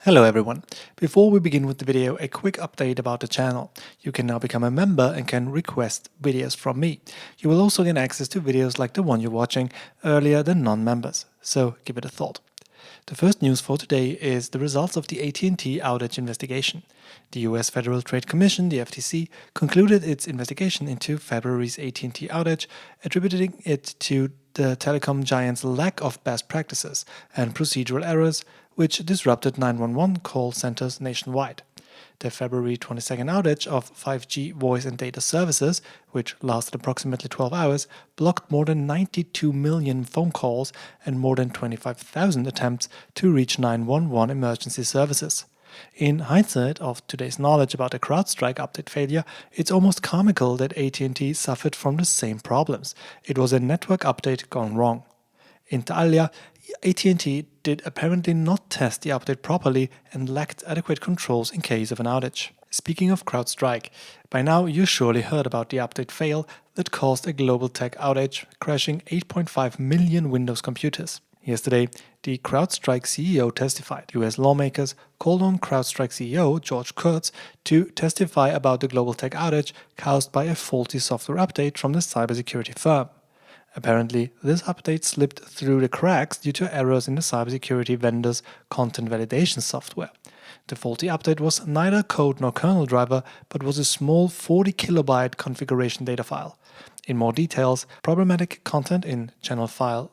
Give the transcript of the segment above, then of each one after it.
Hello everyone. Before we begin with the video, a quick update about the channel. You can now become a member and can request videos from me. You will also get access to videos like the one you're watching earlier than non-members, so give it a thought. The first news for today is the results of the AT&T outage investigation. The US Federal Trade Commission, the FTC, concluded its investigation into February's AT&T outage, attributing it to the telecom giant's lack of best practices and procedural errors, which disrupted 911 call centers nationwide. The February 22nd outage of 5G voice and data services, which lasted approximately 12 hours, blocked more than 92 million phone calls and more than 25,000 attempts to reach 911 emergency services. In hindsight of today's knowledge about the CrowdStrike update failure, it's almost comical that AT&T suffered from the same problems. It was a network update gone wrong. Inter alia, AT&T did apparently not test the update properly and lacked adequate controls in case of an outage. Speaking of CrowdStrike, by now you surely heard about the update fail that caused a global tech outage, crashing 8.5 million Windows computers. Yesterday, the CrowdStrike CEO testified. US lawmakers called on CrowdStrike CEO George Kurtz to testify about the global tech outage caused by a faulty software update from the cybersecurity firm. Apparently, this update slipped through the cracks due to errors in the cybersecurity vendor's content validation software. The faulty update was neither code nor kernel driver, but was a small 40 kilobyte configuration data file. In more details, problematic content in channel file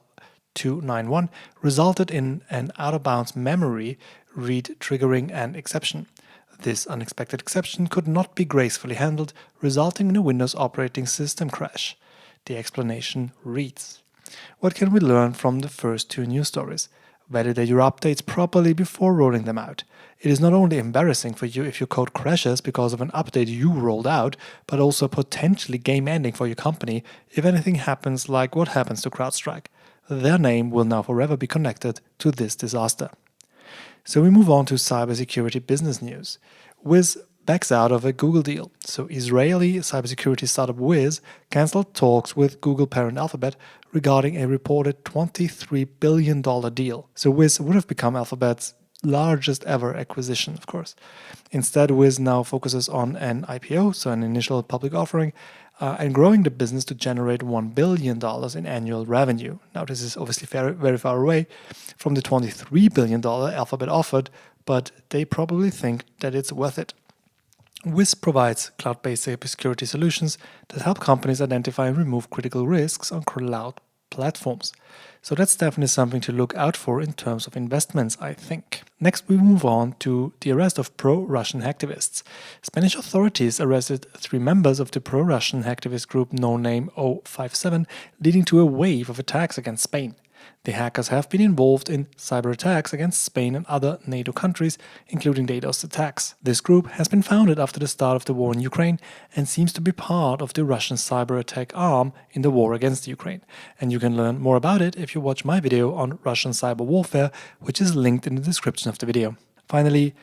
291 resulted in an out-of-bounds memory read triggering an exception. This unexpected exception could not be gracefully handled, resulting in a Windows operating system crash. The explanation reads: what can we learn from the first two news stories? Validate your updates properly before rolling them out. It is not only embarrassing for you if your code crashes because of an update you rolled out, but also potentially game-ending for your company if anything happens like what happens to CrowdStrike. Their name will now forever be connected to this disaster. So we move on to cybersecurity business news. Wiz backs out of a Google deal. So Israeli cybersecurity startup Wiz cancelled talks with Google parent Alphabet regarding a reported $23 billion deal. So Wiz would have become Alphabet's largest ever acquisition, of course. Instead, Wiz now focuses on an IPO, so an initial public offering, and growing the business to generate $1 billion in annual revenue. Now, this is obviously very, very far away from the $23 billion Alphabet offered, but they probably think that it's worth it. Wiz provides cloud-based cybersecurity solutions that help companies identify and remove critical risks on cloud platforms. So that's definitely something to look out for in terms of investments, I think. Next, we move on to the arrest of pro-Russian hacktivists. Spanish authorities arrested 3 members of the pro-Russian hacktivist group No Name 057, leading to a wave of attacks against Spain. The hackers have been involved in cyber attacks against Spain and other NATO countries, including DDoS attacks. This group has been founded after the start of the war in Ukraine and seems to be part of the Russian cyber attack arm in the war against Ukraine. And you can learn more about it if you watch my video on Russian cyber warfare, which is linked in the description of the video. Finally,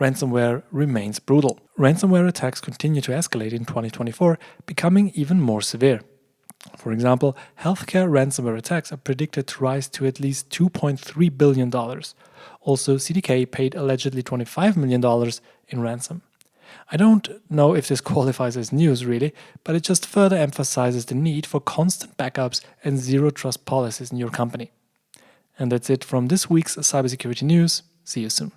ransomware remains brutal. Ransomware attacks continue to escalate in 2024, becoming even more severe. For example, healthcare ransomware attacks are predicted to rise to at least $2.3 billion. Also, CDK paid allegedly $25 million in ransom. I don't know if this qualifies as news really, but it just further emphasizes the need for constant backups and zero trust policies in your company. And that's it from this week's cybersecurity news. See you soon.